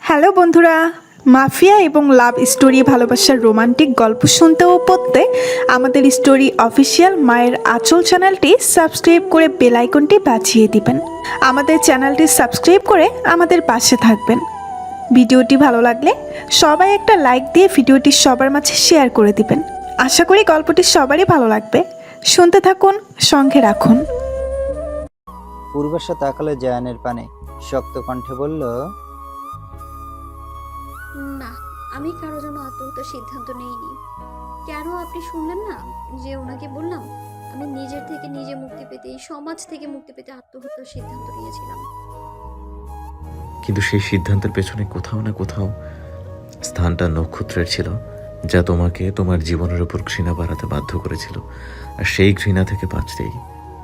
Hello বন্ধুরা, mafia এবং love story ভালোবাসার রোমান্টিক গল্প শুনতে ও পড়তে আমাদের স্টোরি অফিসিয়াল মায়ের আঁচল চ্যানেলটি সাবস্ক্রাইব করে বেল আইকনটি বাজিয়ে দিবেন। আমাদের চ্যানেলটি সাবস্ক্রাইব করে আমাদের পাশে থাকবেন। ভিডিওটি ভালো লাগলে সবাই একটা লাইক দিয়ে ভিডিওটি সবার মাঝে শেয়ার করে দিবেন। আশা করি গল্পটি সবারই ভালো লাগবে। শুনতে থাকুন, সঙ্গে রাখুন। পূর্বাশা তাকালো জায়ানের পানে, শক্ত কণ্ঠে বলল, না, আমি কারো জন্য আত্মহত্যার সিদ্ধান্ত নেইনি। কেন আপনি শুনলেন না যে ওনাকে বললাম আমি নিজের থেকে নিজে মুক্তি পেতে, এই সমাজ থেকে মুক্তি পেতে আত্মহত্যার সিদ্ধান্ত নিয়েছিলাম। কিন্তু সেই সিদ্ধান্তের পেছনে কোথাও না কোথাও স্থানটা নক্ষত্রের ছিল, যা তোমাকে তোমার জীবনের উপর ঘৃণা বাড়াতে বাধ্য করেছিল। আর সেই ঘৃণা থেকে বাঁচতেই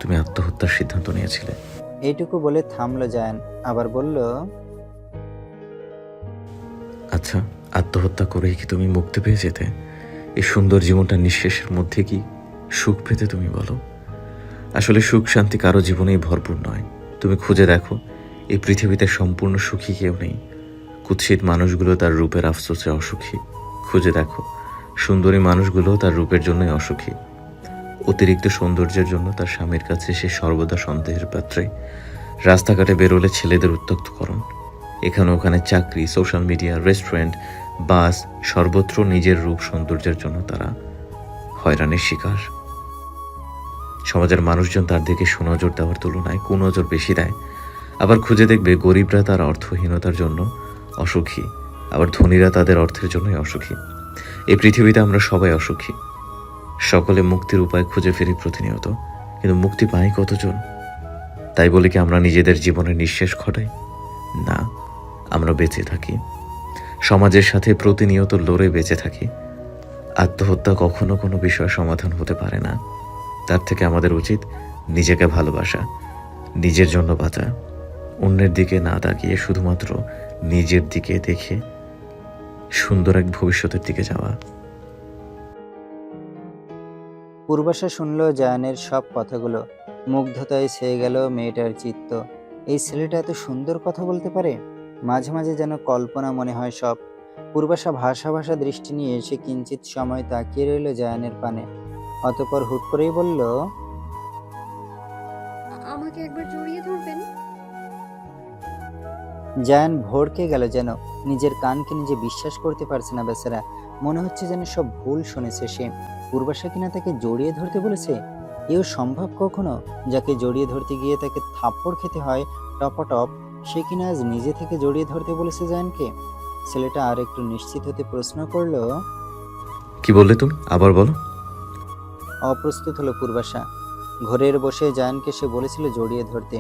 তুমি আত্মহত্যার সিদ্ধান্ত নিয়েছিলে। এইটুকু বলে থামলো জায়ান, আবার বলল, আচ্ছা, আত্মহত্যা করেই কি তুমি মুক্তি পেয়ে যেতে? এই সুন্দর জীবনটা নিঃশেষের মধ্যে কি সুখ পেতে তুমি বলো? আসলে সুখ শান্তি কারো জীবনেই ভরপুর নয়। তুমি খুঁজে দেখো, এই পৃথিবীতে সম্পূর্ণ সুখী কেউ নেই। কুৎসিত মানুষগুলো তার রূপের আফসোসে অসুখী। খুঁজে দেখো, সুন্দরী মানুষগুলো তার রূপের জন্যই অসুখী। অতিরিক্ত সৌন্দর্যের জন্য তার স্বামীর কাছে সে সর্বদা সন্দেহের পাত্রে। রাস্তাঘাটে বেরোলে ছেলেদের উত্ত্যক্তকরণ, এখানে ওখানে চাকরি, সোশ্যাল মিডিয়া, রেস্টুরেন্ট, বাস, সর্বত্র নিজের রূপ সৌন্দর্যের জন্য তারা হয়রানির শিকার। সমাজের মানুষজন তার দিকে সুনজর দেওয়ার তুলনায় কুনজর বেশি দেয়। আবার খুঁজে দেখবে গরিবরা তার অর্থহীনতার জন্য অসুখী, আবার ধনীরা তাদের অর্থের জন্যই অসুখী। এই পৃথিবীতে আমরা সবাই অসুখী। সকলে মুক্তির উপায় খুঁজে ফিরি প্রতিনিয়ত, কিন্তু মুক্তি পাই কতজন? তাই বলে কি আমরা নিজেদের জীবনে নিঃশেষ ঘটাই? না, আমরা বেঁচে থাকি, সমাজের সাথে প্রতিনিয়ত লড়ে বেঁচে থাকি। আত্মহত্যা কখনো কোনো বিষয় সমাধান হতে পারে না। তার থেকে আমাদের উচিত নিজেকে ভালোবাসা, নিজের জন্য বাঁচা, অন্যের দিকে না তাকিয়ে শুধুমাত্র নিজের দিকে দেখে সুন্দর এক ভবিষ্যতের দিকে যাওয়া। পূর্বাশা শুনল জায়ানের সব কথাগুলো, মুগ্ধতায় ছেয়ে গেল মেয়েটার চিত্ত। এই ছেলেটা এত সুন্দর কথা বলতে পারে। মাঝে মাঝে যেন কল্পনা মনে হয় সব। পূর্বাশা ভাষা ভাষা দৃষ্টি নিয়ে এসে কিঞ্চিত সময় তাকিয়ে রইল জায়ানের পানে, অতঃপর হুট করেই বলল, আমাকে একবার জড়িয়ে ধরবেন? জায়ান ভড়কে গেল, যেন নিজের কানকে নিজে বিশ্বাস করতে পারছে না বেচারা। মনে হচ্ছে যেন সব ভুল শুনেছে সে। পূর্বাশা কিনা তাকে জড়িয়ে ধরতে বলেছে? এও সম্ভব কখনো? যাকে জড়িয়ে ধরতে গিয়ে তাকে থাপ্পড় খেতে হয় টপাটপ, সে কিনা আজ নিজে থেকে জড়িয়ে ধরতে বলেছে জায়ানকে। ছেলেটা আর একটু নিশ্চিত হতে প্রশ্ন করলো, কি বললে তুমি? আবার বলো। অপ্রস্তুত হলো পূর্বাশা। ঘরের বসে জায়ানকে সে বলেছিল জড়িয়ে ধরতে,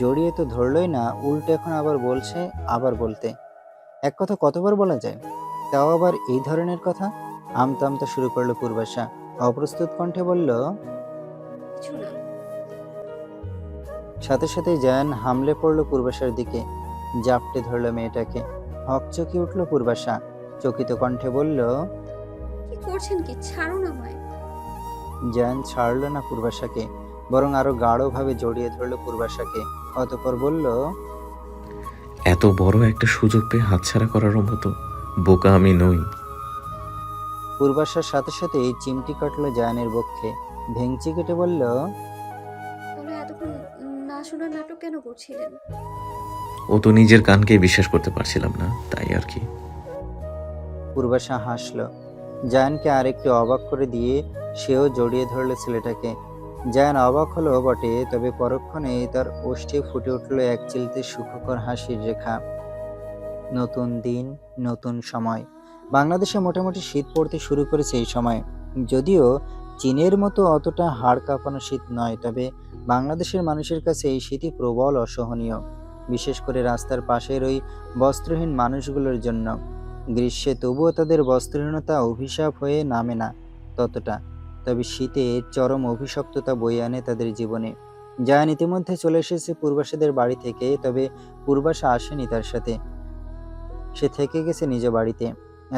জড়িয়ে তো ধরলই না, উল্টো এখন আবার বলছে আবার বলতে। এক কথা কতবার বলা যায়? তাও আবার এই ধরনের কথা। আমতা আমতা শুরু করলো পূর্বাশা, অপ্রস্তুত কণ্ঠে বলল, কিছু না। সাথে সাথে জায়ান হামলে পড়লো পূর্বাশার দিকে, জাপটে ধরলো মেয়েটাকে। হকচকি উঠল পূর্বাশা, চকিত কণ্ঠে বলল, কি করছেন? কি, ছাড়ুন আমায়। জায়ান ছাড়লো না পূর্বাশাকে, বরং আরো গাঢ়ভাবে জড়িয়ে ধরলো পূর্বাশাকে। অতঃপর বলল, এত বড় একটা সুযোগ পেয়ে হাতছাড়া করার মতো বোকা আমি নই। পূর্বাশার সাথে সাথে চিমটি কাটলো জায়ানের বক্ষে, ভেঙচি কেটে বলল, তাহলে এতক্ষণ না শোনার নাটক কেন করছিলেন? ও তো নিজের কানকে বিশ্বাস করতে পারছিলাম না, তাই আর কি। পূর্বাশা হাসলো। জায়ানকে আরেকটু অবাক করে দিয়ে সেও জড়িয়ে ধরলো ছেলেটাকে। জায়ান অবাক হলো বটে, তবে পরক্ষণেই তার ওষ্ঠে ফুটে উঠল এক চিলতে সুখকর হাসির রেখা। নতুন দিন, নতুন সময়। বাংলাদেশে মোটামুটি শীত পড়তে শুরু করেছে এই সময়। যদিও চীনের মতো অতটা হাড় কাঁপানো শীত নয়, তবে বাংলাদেশের মানুষের কাছে এই শীতই প্রবল অসহনীয়, বিশেষ করে রাস্তার পাশের ওই বস্ত্রহীন মানুষগুলোর জন্য। গ্রীষ্মে তবুও তাদের বস্ত্রহীনতা অভিশাপ হয়ে নামে না ততটা, তবে শীতে চরম অভিশপ্ততা বয়ে আনে তাদের জীবনে। জায়ান ইতিমধ্যে চলে এসেছে পূর্বাশাদের বাড়ি থেকে, তবে পূর্বাশা আসেনি তার সাথে। সে থেকে গেছে নিজ বাড়িতে।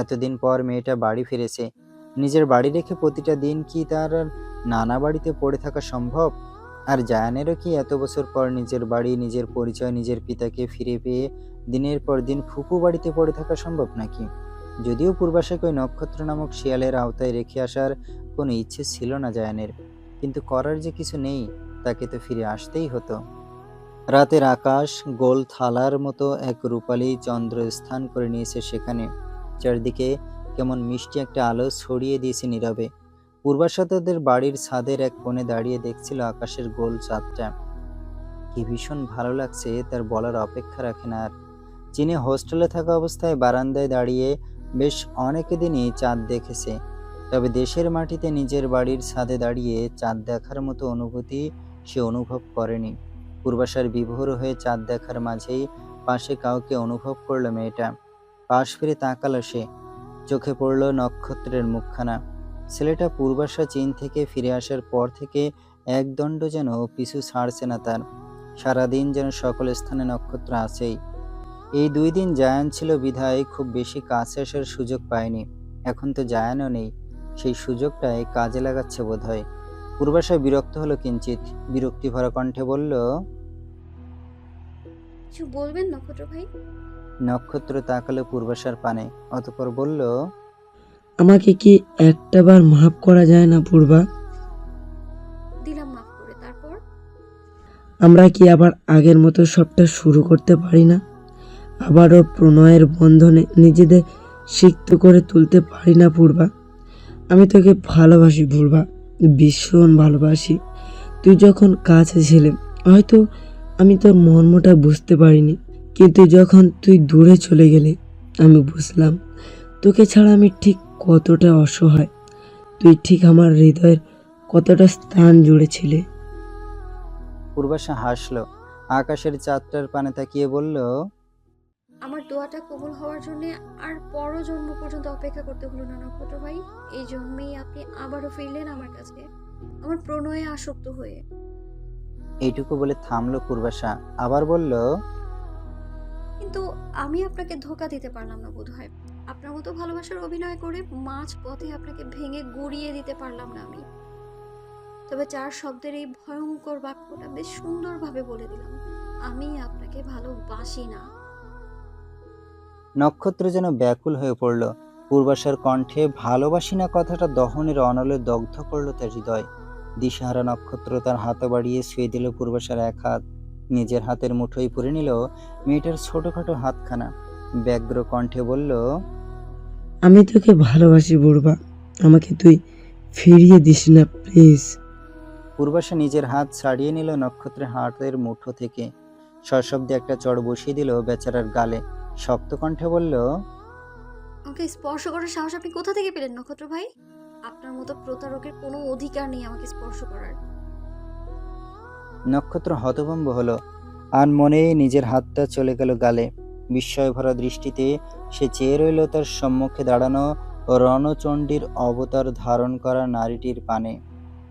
এতদিন পর মেয়েটা বাড়ি ফিরেছে। নিজের বাড়ি রেখে প্রতিটা দিন কি তার আর নানা বাড়িতে পড়ে থাকা সম্ভব? আর জায়ানেরও কি এত বছর পর নিজের বাড়ি, নিজের পরিচয়, নিজের পিতাকে ফিরে পেয়ে দিনের পর দিন ফুপু বাড়িতে পড়ে থাকা সম্ভব নাকি? যদিও পূর্বাশাকে ওই নক্ষত্র নামক শিয়ালের আওতায় রেখে আসার কোনো ইচ্ছে ছিল না জায়ানের, কিন্তু করার যে কিছু নেই, তাকে তো ফিরে আসতেই হতো। রাতের আকাশ গোল থালার মতো এক রূপালী চন্দ্র স্থান করে নিয়েছে সেখানে। চারদিকে কেমন মিষ্টি একটা আলো ছড়িয়ে দিয়েছে নীরবে। পূর্বাশা তাদের বাড়ির ছাদের এক কোণে দাঁড়িয়ে দেখছিল আকাশের গোল চাঁদটা। কি ভীষণ ভালো লাগছে তার বলার অপেক্ষা রাখে না আর। চীনে হোস্টেলে থাকা অবস্থায় বারান্দায় দাঁড়িয়ে বেশ অনেক দিনই চাঁদ দেখেছে, তবে দেশের মাটিতে নিজের বাড়ির ছাদে দাঁড়িয়ে চাঁদ দেখার মতো অনুভূতি সে অনুভব করেনি। পূর্বাশার বিভোর হয়ে চাঁদ দেখার মাঝেই পাশে কাউকে অনুভব করলো মেয়েটা। পাশ ফিরে তাকালো সে। চোখে পড়ল নক্ষত্রের মুখখানা। ছেলেটা পূর্বাশা চীন থেকে ফিরে আসার পর থেকে একদণ্ড যেন পিছু ছাড়ছে না তার। সারাদিন যেন সকল স্থানে নক্ষত্র আছেই। এই 2 দিন জায়ান ছিল বিধায় খুব বেশি কাছে আসার সুযোগ পায়নি। এখন তো জায়ানও নেই, সেই সুযোগটাই কাজে লাগাচ্ছে বোধহয়। পূর্বাশা বিরক্ত হলো কিঞ্চিত। বিরক্তি ভরা কণ্ঠে বলল, কিছু বলবেন নক্ষত্র ভাই? নক্ষত্র তাকালো পূর্বাশার পানে, অতঃপর বলল, আমাকে কি একটাবার মাফ করা যায় না পূর্বা? দিলাম মাফ করে, তারপর? আমরা কি আবার আগের মতো সবটা শুরু করতে পারি না? আবারও প্রণয়ের বন্ধনে নিজেদের সিক্ত করে তুলতে পারি না পূর্বা? আমি তোকে ভালোবাসি পূর্বা, ভীষণ ভালোবাসি। তুই যখন কাছে ছিলে হয়তো আমি তোর মর্মটা বুঝতে পারিনি, কিন্তু যখন তুই দূরে চলে গেলে আমি বুঝলাম তোকে ছাড়া আমি ঠিক কতটা অসহায়। তুই ঠিক আমার হৃদয়ের কতটা স্থান জুড়েছিলে। পূর্বাশা হাসলো। আকাশের চাঁদটার পানে তাকিয়ে বলল, আমার দোয়াটা কবুল হওয়ার জন্য আর পরজন্ম পর্যন্ত অপেক্ষা করতে হলো না নক্ষত্র ভাই। এই জন্মেই আপনি আবারও ফিরলেন আমার কাছে, আমার প্রণয়ে আসক্ত হয়ে। এইটুকু বলে থামলো পূর্বাশা। আবার বলল, কিন্তু আমি আপনাকে ধোঁকা দিতে পারলাম না বোধহয়। আপনার মতো ভালোবাসার অভিনয় করে মাঝ পথে আপনাকে ভেঙে গুড়িয়ে দিতে পারলাম না আমি। তবে 4 শব্দের এই ভয়ঙ্কর বাক্যটা বেশ সুন্দরভাবে বলে দিলাম, আমি আপনাকে ভালোবাসি না। নক্ষত্র যেন ব্যাকুল হয়ে পড়ল। পূর্বাশার কণ্ঠে ভালোবাসি না কথাটা দহনের অনলে দগ্ধ করল তার হৃদয়। দিশাহারা নক্ষত্র তার হাত বাড়িয়ে ছুঁয়ে দিল পূর্বাশার এক হাত। নিজের হাতের মুঠোয় পুরে নিল মেয়েটার ছোটখাটো হাতখানা। ব্যগ্র কণ্ঠে বলল, আমি তোকে ভালোবাসি পূর্বা, আমাকে তুই ফিরিয়ে দিস না প্লিজ। পূর্বাশা নিজের হাত ছাড়িয়ে নিল নক্ষত্রের হাতের মুঠো থেকে। সশব্দে একটা চড় বসিয়ে দিল বেচারার গালে। শক্ত কণ্ঠে বলল, আমাকে স্পর্শ করার সাহস আপনি কোথা থেকে পেলেন নক্ষত্র ভাই? আপনার মতো প্রতারকের কোনো অধিকার নেই আমাকে স্পর্শ করার। নক্ষত্র হতভম্ব হলো। আর মনে নিজের হাতটা চলে গেল গালে। বিস্ময় ভরা দৃষ্টিতে সে চেয়ে রইল তার সম্মুখে দাঁড়ানো রণচণ্ডীর অবতার ধারণ করা নারীটির পানে।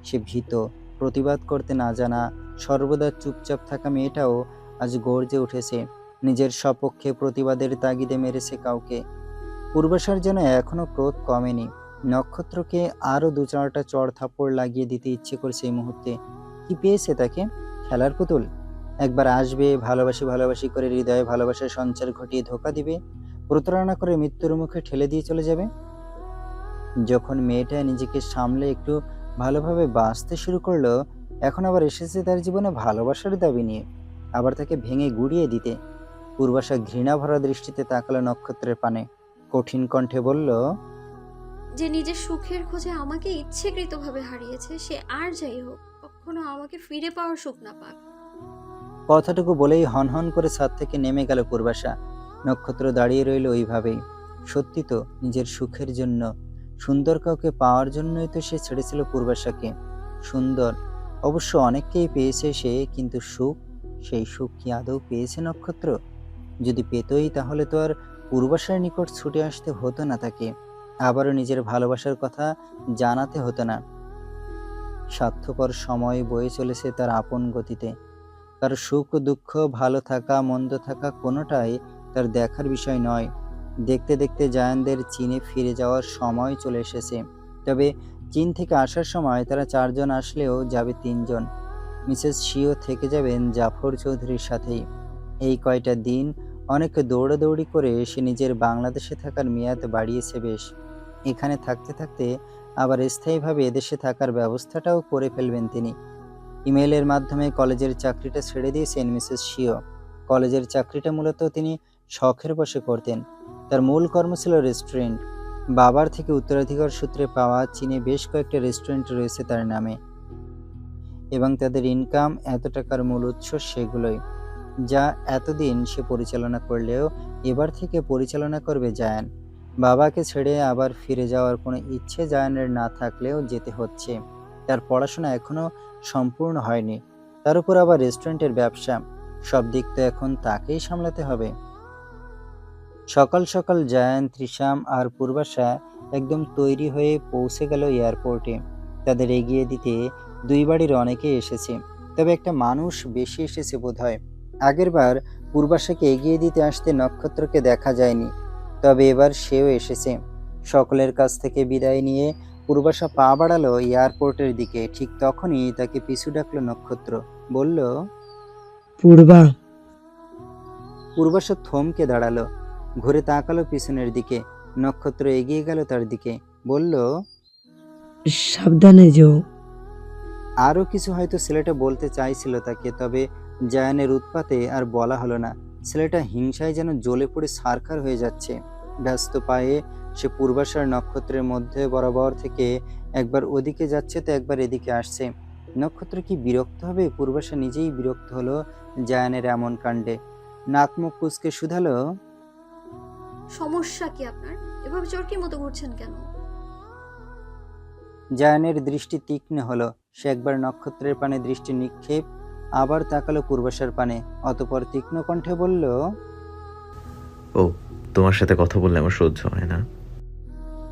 সে ভীত, প্রতিবাদ করতে না জানা, সর্বদা চুপচাপ থাকা মেয়েটাও আজ গর্জে উঠেছে। নিজের সপক্ষে প্রতিবাদের তাগিদে মেরেছে কাউকে। পূর্বাশার যেন এখনো ক্রোধ কমেনি। নক্ষত্রকে আরো 2-4টা চড় থাপ্পড় লাগিয়ে দিতে ইচ্ছে করছে এই মুহূর্তে। কি পেয়েছে তাকে? খেলার পুতুল? একবার আসবে, ভালোবাসি ভালোবাসি করে হৃদয়ে ভালোবাসার সঞ্চার ঘটিয়ে ধোঁকা দিবে, প্রতারণা করে মৃত্যুর মুখে ঠেলে দিয়ে চলে যাবে। যখন মেয়েটা নিজেকে সামলে একটু ভালোভাবে বাঁচতে শুরু করলো, এখন আবার এসেছে তার জীবনে ভালোবাসার দাবি নিয়ে, আবার তাকে ভেঙে গুড়িয়ে দিতে। পূর্বাশা ঘৃণা ভরা দৃষ্টিতে তাকালো নক্ষত্রের পানে। কঠিন কণ্ঠে বলল, যে নিজের সুখের খোঁজে আমাকে ইচ্ছেকৃতভাবে হারিয়েছে, সে আর যাই হোক কখনো আমাকে ফিরে পাওয়ার সুখ না পাক। কথাটুকু বলেই হনহন করে ছাদ থেকে নেমে গেল পূর্বাশা। নক্ষত্র দাঁড়িয়ে রইল ওইভাবেই। সত্যি তো, নিজের সুখের জন্য, সুন্দর কাউকে পাওয়ার জন্যই তো সে ছেড়েছিল পূর্বাশাকে। সুন্দর অবশ্য অনেককেই পেয়েছে সে, কিন্তু সুখ, সেই সুখ কি আদৌ পেয়েছে নক্ষত্র? যদি পেতই তাহলে তো আর পূর্বাশার নিকট ছুটে আসতে হতো না তাকে, আবারও নিজের ভালোবাসার কথা জানাতে হতো না। স্বার্থপর সময় বয়ে চলেছে তার আপন গতিতে। তার সুখ দুঃখ, ভালো থাকা মন্দ থাকা কোনোটাই তার দেখার বিষয় নয়। দেখতে দেখতে জায়ানদের চীনে ফিরে যাওয়ার সময় চলে এসেছে। তবে চীন থেকে আসার সময় তারা 4 জন আসলেও যাবে 3 জন। মিসেস শিও থেকে যাবেন জাফর চৌধুরীর সাথেই। এই কয়টা দিন অনেক দৌড়াদৌড়ি করে সে নিজের বাংলাদেশে থাকার মেয়াদ বাড়িয়েছে বেশ। এখানে থাকতে থাকতে আবার স্থায়ীভাবে এদেশে থাকার ব্যবস্থাটাও করে ফেলবেন তিনি। ইমেইলের মাধ্যমে কলেজের চাকরিটা ছেড়ে দিয়েছেন মিসেস শিও। কলেজের চাকরিটা মূলত তিনি শখের বশে করতেন। তার মূল কর্ম ছিল রেস্টুরেন্ট। বাবার থেকে উত্তরাধিকার সূত্রে পাওয়া চীনে বেশ কয়েকটা রেস্টুরেন্ট রয়েছে তার নামে, এবং তাদের ইনকাম এত টাকার মূল উৎস সেগুলোই, যা এতদিন সে পরিচালনা করলেও এবার থেকে পরিচালনা করবে জায়ান। বাবাকে ছেড়ে আবার ফিরে যাওয়ার কোনো ইচ্ছে জায়ানের না থাকলেও যেতে হচ্ছে। তার পড়াশোনা এখনো সম্পূর্ণ হয়নি, তার উপর আবার রেস্টুরেন্টের ব্যবসা। সব দিক তো এখন তাকেই সামলাতে হবে। সকাল সকাল জায়ান, ত্রিশাম আর পূর্বাশা একদম তৈরি হয়ে পৌঁছে গেল এয়ারপোর্টে। তাদের এগিয়ে দিতে দুই বাড়ির অনেকেই এসেছে, তবে একটা মানুষ বেশি এসেছে বোধহয়। আগেরবার পূর্বাশাকে এগিয়ে দিতে আসতে নক্ষত্রকে দেখা যায়নি, তবে এবার সেও এসেছে। সকলের কাছ থেকে বিদায় নিয়ে পূর্বাশা পা বাড়ালো এয়ারপোর্টের দিকে। ঠিক তখনই তাকে পিছু ডাকলো নক্ষত্র। বলল, পূর্বা। পূর্বাশা থমকে দাঁড়ালো, ঘুরে তাকালো পিছনের দিকে। নক্ষত্র এগিয়ে গেল তার দিকে, বলল, সাবধানে যেও। আরও কিছু হয়তো ছেলেটা বলতে চাইছিল তাকে, তবে জায়ানের উৎপাতে আর বলা হলো না। ছেলেটা হিংসায় যেন জ্বলে পড়ে ছারখার হয়ে যাচ্ছে। ব্যস্ত পায়ে সে পূর্বাশার নক্ষত্রের মধ্যে বরাবর থেকে একবার ওদিকে যাচ্ছে তো একবার এদিকে আসছে। নক্ষত্র কি বিরক্ত হবে? পূর্বাশা নিজেই বিরক্ত হলো জায়ানের এমন কাণ্ডে। নাক মুখ কুঁচকে শুধালো, সমস্যা কি আপনার? এভাবে চরকির মতো ঘুরছেন কেন? জায়ানের দৃষ্টি তীক্ষ্ণ হলো। সে একবার নক্ষত্রের পানে দৃষ্টি নিক্ষেপ, আবার তাকালো পূর্বাশার পানে, অতঃপর তীক্ষ্ণ কণ্ঠে বলল, ও, তোমার সাথে কথা বললে আমার সহ্য হয় না।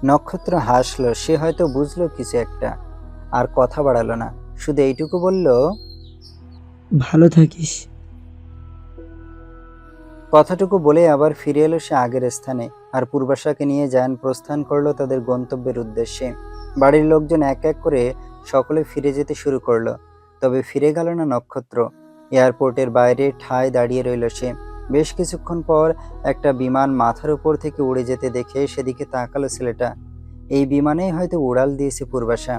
নক্ষত্র হাসলো। সে হয়তো বুঝলো কিছু একটা, আর কথা বাড়ালো না, শুধু এইটুকু বলল, ভালো থাকিস। কথাটুকু বলে আবার ফিরে এলো সে আগের স্থানে। আর পূর্বাশাকে নিয়ে জায়ান প্রস্থান করলো তাদের গন্তব্যের উদ্দেশ্যে। বাড়ির লোকজন এক এক করে সকলে ফিরে যেতে শুরু করলো, তবে ফিরে গেল না নক্ষত্র। এয়ারপোর্টের বাইরে ঠায় দাঁড়িয়ে রইল সে। বেশ কিছুক্ষণ পর একটা বিমান মাথার উপর থেকে উড়ে যেতে দেখে সেদিকে তাকালো ছেলেটা। এই বিমানেই হয়তো উড়াল দিয়েছে পূর্বাশা,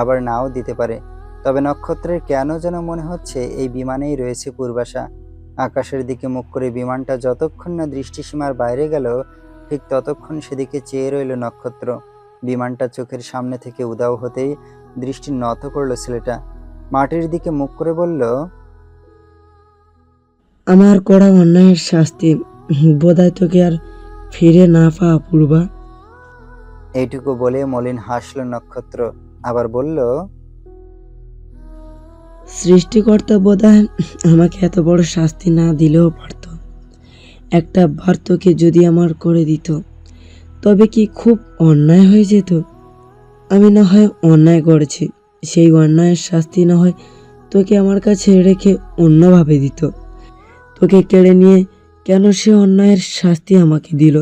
আবার নাও দিতে পারে। তবে নক্ষত্রের কেন যেন মনে হচ্ছে এই বিমানেই রয়েছে পূর্বাশা। আকাশের দিকে মুখ করে বিমানটা যতক্ষণ না দৃষ্টিসীমার বাইরে গেল, ঠিক ততক্ষণ সেদিকে চেয়ে রইল নক্ষত্র। বিমানটা চোখের সামনে থেকে উধাও হতেই দৃষ্টি নত করলো ছেলেটা। মাটির দিকে মুখ করে বলল, আমার করা অন্যায়ের শাস্তি বোধহয় তোকে আর ফিরে না পাওয়া পূর্বা। এইটুকু বলে মলিন হাসল নক্ষত্র, আবার বলল, সৃষ্টিকর্তা বোধহয় আমাকে এত বড় শাস্তি না দিলেও পারত। একটা বার তোকে যদি আমার করে দিত, তবে কি খুব অন্যায় হয়ে যেত? আমি না হয় অন্যায় করেছি, সেই অন্যায়ের শাস্তি না হয় তোকে আমার কাছে রেখে অন্যভাবে দিত। তোকে কেড়ে নিয়ে কেন সে অন্যায়ের শাস্তি আমাকে দিল?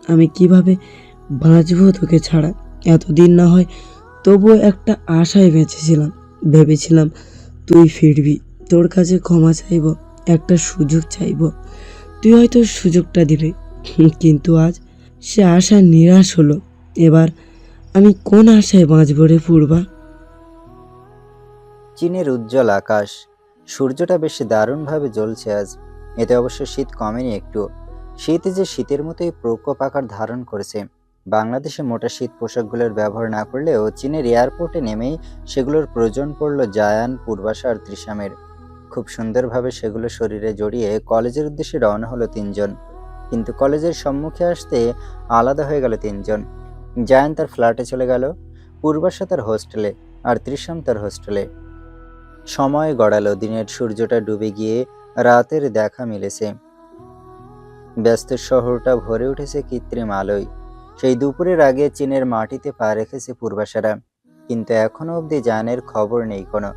আমি কিভাবে বাঁচবো তোকে ছাড়া? এতদিন না হয় তবুও একটা আশায় বেঁচেছিলাম, ভেবেছিলাম তুই ফিরবি, তোর কাছে ক্ষমা চাইব, একটা সুযোগ চাইব, তুই হয়তো সুযোগটা দিলে। কিন্তু আজ সে আশা নিরাশ হলো। এবার আমি কোন আশায় বাঁচব রে পূর্বা? চীনের উজ্জ্বল আকাশ, সূর্যটা বেশ দারুণভাবে জ্বলছে আজ। এতে অবশ্য শীত কমেনি একটু। শীত যে শীতের মতোই প্রকোপ আকার ধারণ করেছে। বাংলাদেশে মোটা শীত পোশাকগুলোর ব্যবহার না করলেও চীনের এয়ারপোর্টে নেমেই সেগুলোর প্রয়োজন পড়ল জায়ান, পূর্বাশা আর ত্রিশামের। খুব সুন্দরভাবে সেগুলো শরীরে জড়িয়ে কলেজের উদ্দেশ্যে রওনা হলো 3 জন। কিন্তু কলেজের সম্মুখে আসতে আলাদা হয়ে গেল 3 জন। জায়ান তার ফ্ল্যাটে চলে গেল, পূর্বাশা তার হোস্টেলে, আর ত্রিশাম তার হোস্টেলে। সময় গড়ালো, দিনের সূর্যটা ডুবে গিয়ে রাতের দেখা মিলেছে। ব্যস্ত শহরটা ভরে উঠেছে কৃত্রিম আলোয়। সেই দুপুরের আগে চীনের মাটিতে পা রেখেছে পূর্বাশারা। কিন্তু এখনো অবধি জায়ানের খবর নেই কোনো।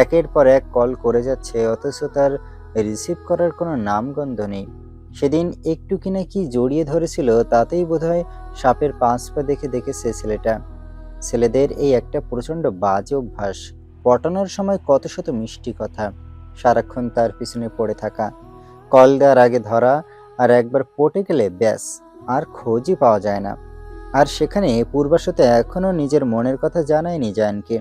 একের পর এক কল করে যাচ্ছে, অথচ তার রিসিভ করার কোনো নামগন্ধ নেই। সেদিন একটু কিনা কি জড়িয়ে ধরেছিল, তাতেই বোধহয় সাপের 5 পা দেখে দেখেছে ছেলেটা। ছেলেদের এই একটা প্রচণ্ড বাজে অভ্যাস, পটানোর সময় কত শত মিষ্টি কথা, সারাক্ষণ তার পিছনে পড়ে থাকা, কল দেওয়ার আগে ধরা, আর একবার পটে গেলে ব্যাস আর খোঁজই পাওয়া যায় না। আর সেখানে পূর্বাশা তো এখনো নিজের মনের কথা জানায়নি জায়ানকে।